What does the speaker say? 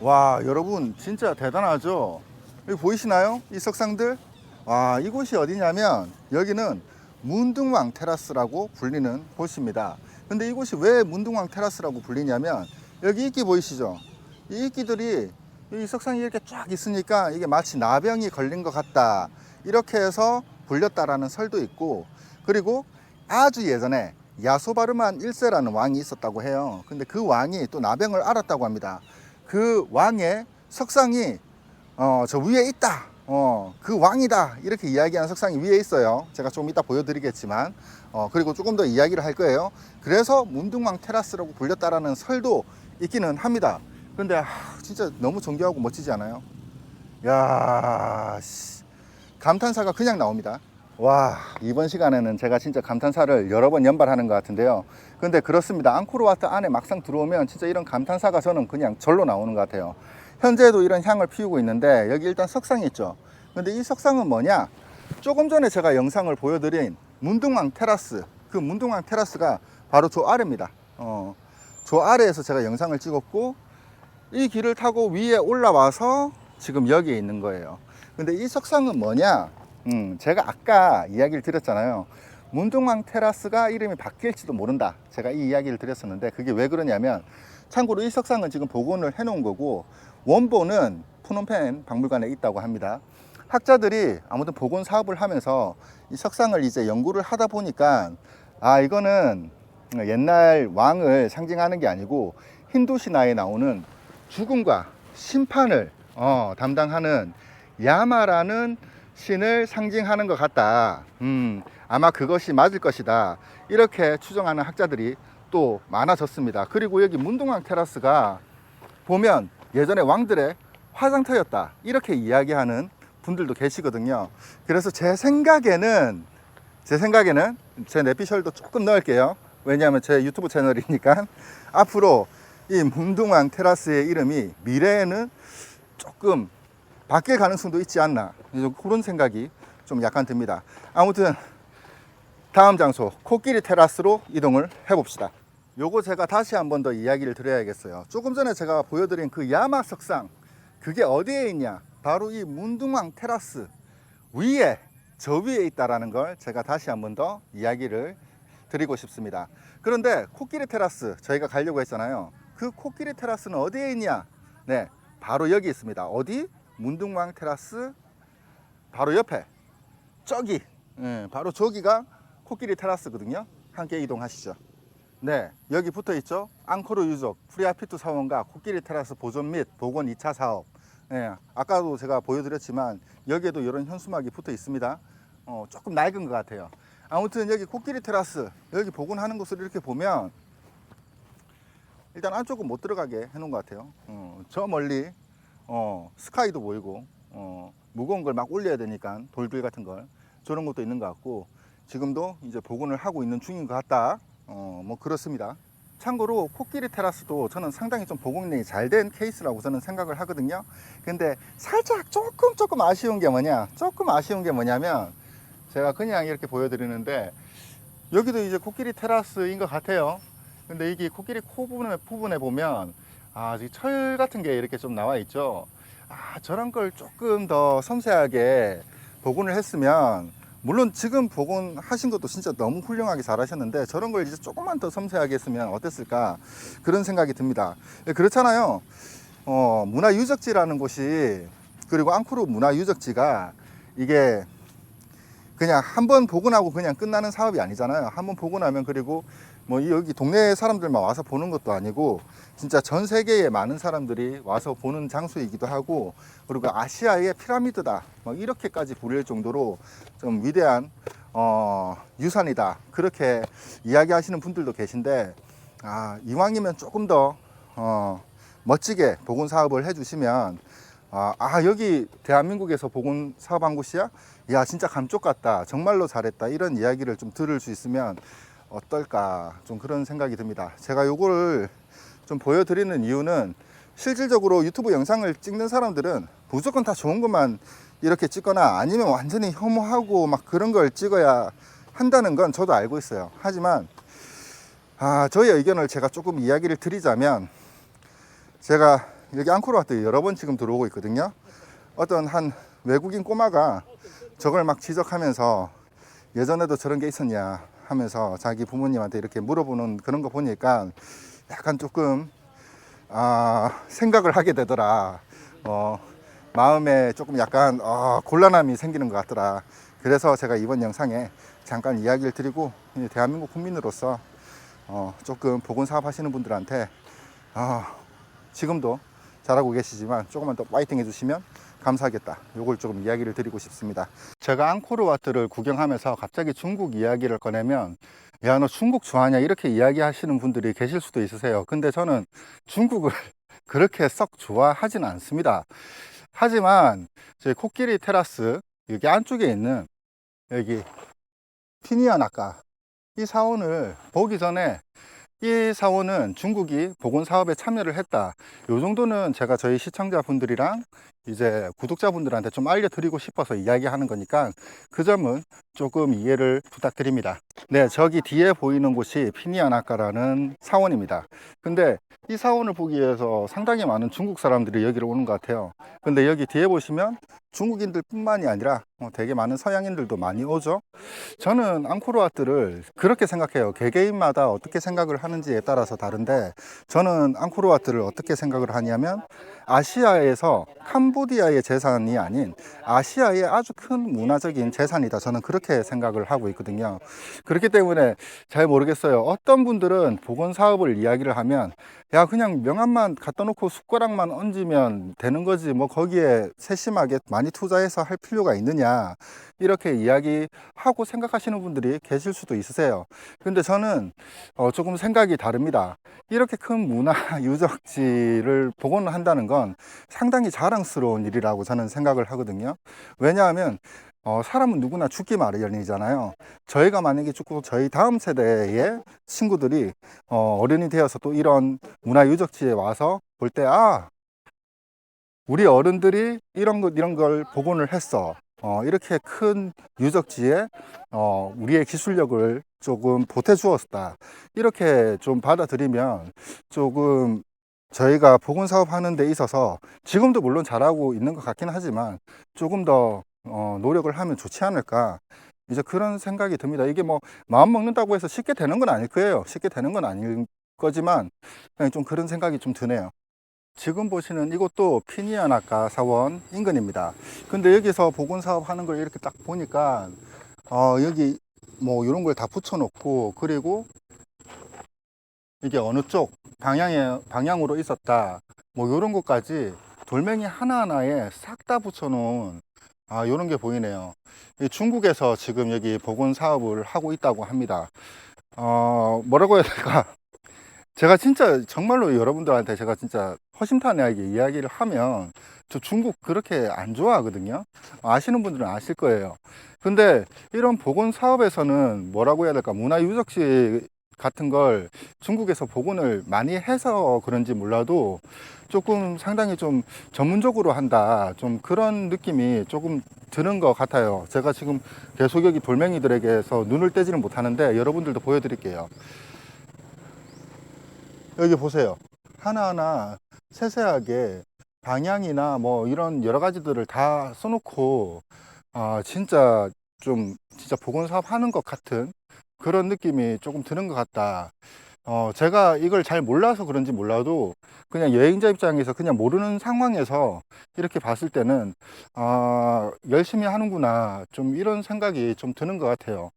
와, 여러분 진짜 대단하죠? 여기 보이시나요? 이 석상들? 와, 이곳이 어디냐면 여기는 문둥왕 테라스라고 불리는 곳입니다. 근데 이곳이 왜 문둥왕 테라스라고 불리냐면 여기 이끼 보이시죠? 이 이끼들이 이 석상이 이렇게 쫙 있으니까 이게 마치 나병이 걸린 것 같다, 이렇게 해서 불렸다라는 설도 있고, 그리고 아주 예전에 야소바르만 1세라는 왕이 있었다고 해요. 근데 그 왕이 또 나병을 앓았다고 합니다. 그 왕의 석상이 저 위에 있다, 그 왕이다, 이렇게 이야기하는 석상이 위에 있어요. 제가 좀 이따 보여드리겠지만, 그리고 조금 더 이야기를 할 거예요. 그래서 문둥왕 테라스라고 불렸다라는 설도 있기는 합니다. 근데 진짜 너무 정교하고 멋지지 않아요? 야, 감탄사가 그냥 나옵니다. 와, 이번 시간에는 제가 진짜 감탄사를 여러 번 연발하는 것 같은데요. 근데 그렇습니다. 앙코르와트 안에 막상 들어오면 진짜 이런 감탄사가 저는 그냥 절로 나오는 것 같아요. 현재도 이런 향을 피우고 있는데 여기 일단 석상이 있죠. 근데 이 석상은 뭐냐? 조금 전에 제가 영상을 보여드린 문둥왕 테라스, 그 문둥왕 테라스가 바로 저 아래입니다. 저 아래에서 제가 영상을 찍었고, 이 길을 타고 위에 올라와서 지금 여기에 있는 거예요. 근데 이 석상은 뭐냐? 제가 아까 이야기를 드렸잖아요. 문둥왕 테라스가 이름이 바뀔지도 모른다, 제가 이 이야기를 드렸었는데, 그게 왜 그러냐면, 참고로 이 석상은 지금 복원을 해 놓은 거고 원본은 푸놈펜 박물관에 있다고 합니다. 학자들이 아무튼 복원 사업을 하면서 이 석상을 이제 연구를 하다 보니까, 이거는 옛날 왕을 상징하는 게 아니고 힌두 신화에 나오는 죽음과 심판을 담당하는 야마라는 신을 상징하는 것 같다. 아마 그것이 맞을 것이다, 이렇게 추정하는 학자들이 또 많아졌습니다. 그리고 여기 문둥왕 테라스가 보면 예전에 왕들의 화장터였다, 이렇게 이야기하는 분들도 계시거든요. 그래서 제 생각에는 제 내피셜도 조금 넣을게요. 왜냐하면 제 유튜브 채널이니까. 앞으로 이 문둥왕 테라스의 이름이 미래에는 조금 바뀔 가능성도 있지 않나, 그런 생각이 좀 약간 듭니다. 아무튼 다음 장소 코끼리 테라스로 이동을 해봅시다. 요거 제가 다시 한 번 더 이야기를 드려야겠어요. 조금 전에 제가 보여드린 그 야마 석상, 그게 어디에 있냐? 바로 이 문둥왕 테라스 위에, 저 위에 있다라는 걸 제가 다시 한 번 더 이야기를 드리고 싶습니다. 그런데 코끼리 테라스 저희가 가려고 했잖아요. 그 코끼리 테라스는 어디에 있냐? 네, 바로 여기 있습니다. 어디? 문둥왕 테라스 바로 옆에 저기, 바로 저기가 코끼리 테라스거든요. 함께 이동하시죠. 네, 여기 붙어 있죠. 앙코르 유적 프리아피투 사원과 코끼리 테라스 보존 및 복원 2차 사업. 네, 아까도 제가 보여드렸지만 여기에도 이런 현수막이 붙어 있습니다. 조금 낡은 것 같아요. 아무튼 여기 코끼리 테라스, 여기 복원하는 곳을 이렇게 보면 일단 안쪽은 못 들어가게 해놓은 것 같아요. 저 멀리 스카이도 보이고, 무거운 걸 막 올려야 되니까 돌들 같은 걸, 저런 것도 있는 것 같고, 지금도 이제 복원을 하고 있는 중인 것 같다, 뭐 그렇습니다. 참고로 코끼리 테라스도 저는 상당히 좀 복원이 잘 된 케이스라고 저는 생각을 하거든요. 근데 살짝 조금 아쉬운 게 뭐냐면, 제가 그냥 이렇게 보여드리는데 여기도 이제 코끼리 테라스인 것 같아요. 근데 이게 코끼리 코 부분에 보면 철 같은 게 이렇게 좀 나와 있죠. 저런 걸 조금 더 섬세하게 복원을 했으면, 물론 지금 복원하신 것도 진짜 너무 훌륭하게 잘 하셨는데 저런 걸 이제 조금만 더 섬세하게 했으면 어땠을까, 그런 생각이 듭니다. 그렇잖아요. 문화유적지라는 곳이, 그리고 앙코르 문화유적지가 이게 그냥 한번 복원하고 그냥 끝나는 사업이 아니잖아요. 한번 복원하면, 그리고 뭐 여기 동네 사람들만 와서 보는 것도 아니고 진짜 전 세계에 많은 사람들이 와서 보는 장소이기도 하고, 그리고 아시아의 피라미드다, 뭐 이렇게까지 부를 정도로 좀 위대한 유산이다, 그렇게 이야기하시는 분들도 계신데, 이왕이면 조금 더 멋지게 복원 사업을 해주시면, 여기 대한민국에서 복원 사업한 곳이야? 야, 진짜 감쪽 같다, 정말로 잘했다, 이런 이야기를 좀 들을 수 있으면 어떨까, 좀 그런 생각이 듭니다. 제가 요거를 좀 보여드리는 이유는, 실질적으로 유튜브 영상을 찍는 사람들은 무조건 다 좋은 것만 이렇게 찍거나 아니면 완전히 혐오하고 막 그런 걸 찍어야 한다는 건 저도 알고 있어요. 하지만 저의 의견을 제가 조금 이야기를 드리자면, 제가 여기 앙코르와트 여러 번 지금 들어오고 있거든요. 어떤 한 외국인 꼬마가 저걸 막 지적하면서 예전에도 저런 게 있었냐 하면서 자기 부모님한테 이렇게 물어보는 그런 거 보니까 약간 조금 생각을 하게 되더라. 마음에 조금 약간 곤란함이 생기는 것 같더라. 그래서 제가 이번 영상에 잠깐 이야기를 드리고 대한민국 국민으로서 조금 보건사업 하시는 분들한테 지금도 잘하고 계시지만 조금만 더 파이팅 해주시면 감사하겠다. 요걸 조금 이야기를 드리고 싶습니다. 제가 앙코르와트를 구경하면서 갑자기 중국 이야기를 꺼내면 야, 너 중국 좋아하냐 이렇게 이야기하시는 분들이 계실 수도 있으세요. 근데 저는 중국을 그렇게 썩 좋아하진 않습니다. 하지만 저희 코끼리 테라스 여기 안쪽에 있는 여기 피니아 낙가 이 사원을 보기 전에 이 사원은 중국이 보건사업에 참여를 했다. 요 정도는 제가 저희 시청자분들이랑 이제 구독자분들한테 좀 알려드리고 싶어서 이야기하는 거니까 그 점은 조금 이해를 부탁드립니다. 네, 저기 뒤에 보이는 곳이 피니아나카라는 사원입니다. 근데 이 사원을 보기 위해서 상당히 많은 중국 사람들이 여기로 오는 것 같아요. 근데 여기 뒤에 보시면 중국인들 뿐만이 아니라 되게 많은 서양인들도 많이 오죠. 저는 앙코르와트를 그렇게 생각해요. 개개인마다 어떻게 생각을 하는지에 따라서 다른데 저는 앙코르와트를 어떻게 생각을 하냐면 아시아에서 캄보디아의 재산이 아닌 아시아의 아주 큰 문화적인 재산이다. 저는 그렇게 생각을 하고 있거든요. 그렇기 때문에 잘 모르겠어요. 어떤 분들은 보건사업을 이야기를 하면 야, 그냥 명함만 갖다 놓고 숟가락만 얹으면 되는 거지 뭐 거기에 세심하게 많이 투자해서 할 필요가 있느냐 이렇게 이야기하고 생각하시는 분들이 계실 수도 있으세요. 근데 저는 조금 생각이 다릅니다. 이렇게 큰 문화 유적지를 복원을 한다는 건 상당히 자랑스러운 일이라고 저는 생각을 하거든요. 왜냐하면 사람은 누구나 죽기 마련이잖아요. 저희가 만약에 죽고 저희 다음 세대의 친구들이 어른이 되어서 또 이런 문화유적지에 와서 볼 때 우리 어른들이 이런 걸 복원을 했어. 이렇게 큰 유적지에 우리의 기술력을 조금 보태주었다. 이렇게 좀 받아들이면 조금 저희가 보건사업 하는 데 있어서 지금도 물론 잘하고 있는 것 같긴 하지만 조금 더 노력을 하면 좋지 않을까 이제 그런 생각이 듭니다. 이게 뭐 마음 먹는다고 해서 쉽게 되는 건 아닐 거예요. 쉽게 되는 건 아닐 거지만 그냥 좀 그런 생각이 좀 드네요. 지금 보시는 이곳도 피니아나카 사원 인근입니다. 근데 여기서 보건사업 하는 걸 이렇게 딱 보니까 여기 뭐 이런 걸 다 붙여 놓고 그리고 이게 어느 쪽 방향으로 있었다 뭐 이런 것까지 돌멩이 하나하나에 싹 다 붙여 놓은 이런 게 보이네요. 중국에서 지금 여기 보건 사업을 하고 있다고 합니다. 뭐라고 해야 될까? 제가 진짜 정말로 여러분들한테 제가 진짜 허심탄회하게 이야기를 하면 저 중국 그렇게 안 좋아하거든요. 아시는 분들은 아실 거예요. 근데 이런 보건 사업에서는 뭐라고 해야 될까? 문화유적지 같은 걸 중국에서 복원을 많이 해서 그런지 몰라도 조금 상당히 좀 전문적으로 한다 좀 그런 느낌이 조금 드는 것 같아요. 제가 지금 계속 여기 돌멩이들에게서 눈을 떼지는 못하는데 여러분들도 보여드릴게요. 여기 보세요. 하나하나 세세하게 방향이나 뭐 이런 여러 가지들을 다 써놓고 진짜 복원 사업 하는 것 같은 그런 느낌이 조금 드는 것 같다. 제가 이걸 잘 몰라서 그런지 몰라도 그냥 여행자 입장에서 그냥 모르는 상황에서 이렇게 봤을 때는 열심히 하는구나 좀 이런 생각이 좀 드는 것 같아요.